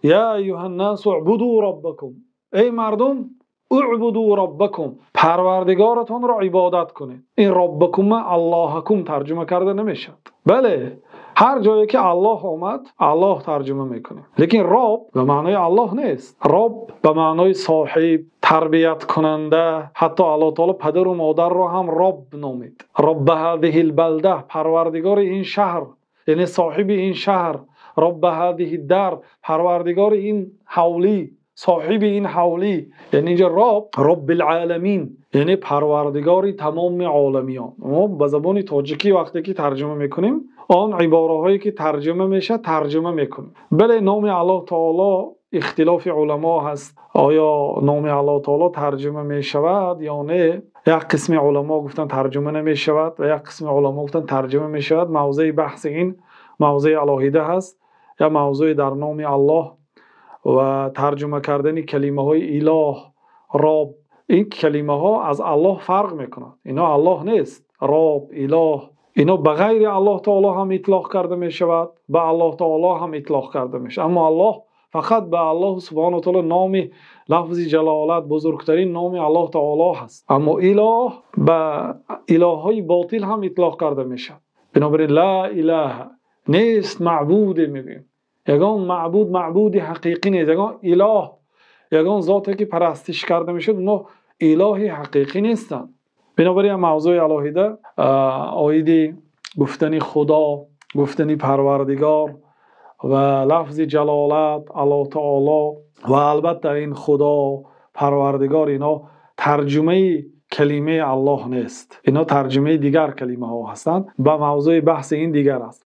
یا ایها الناس اعبدوا ربکم، ای مردم اعبدوا ربکم، پروردگارتان را عبادت کنید. این ربکم اللهکم ترجمه کرده نمیشد. بله، هر جایی که الله آمد الله ترجمه میکنیم، لیکن رب به معنای الله نیست. رب به معنای صاحب، تربیت کننده. حتی الله تعالی پدر و مادر را هم رب نامید. رب هذه البلده، پروردگار این شهر، یعنی صاحب این شهر. رب هذه الدار، پروردگار این حولی، صاحب این حولی. یعنی اینجا رب العالمین، یعنی پروردگار تمام عالمیان. ما به زبان تاجیکی وقتی که ترجمه میکنیم آن عباره هایی که ترجمه میشه ترجمه میکنیم. بله، نام الله تعالی اختلاف علما هست. آیا نام الله تعالی ترجمه میشود یا نه؟ یک قسم علما گفتن ترجمه نمیشود و یک قسم علما گفتن ترجمه میشود. موضوع بحث این موضوع علاهیده هست، یا موضوع در نام الله و ترجمه کردن کلمه های اله، رب. این کلمه ها از الله فرق میکنند. اینا الله نیست. رب، اله، اینا به غیر الله تعالی هم اطلاق کرده می شود، به الله تعالی هم اطلاق کرده می شود. اما الله فقط به الله سبحانه و تعالی نام لفظ جلالت، بزرگترین نام الله تعالی هست. اما اله به اله های باطل هم اطلاق کرده می شود. بنابراین لا اله نیست معبود میگیم. یگان معبود حقیقی نیست. یگان اله، یگان ذاتی که پرستش کرده میشد، اونا اله حقیقی نیستن. بنابراین موضوع علاهیده آیدی گفتنی خدا، گفتنی پروردگار و لفظ جلالت الله تعالی و البته این خدا پروردگار، اینا ترجمه کلمه الله نیست. اینا ترجمه دیگر کلمه ها هستند. با موضوع بحث این دیگر است.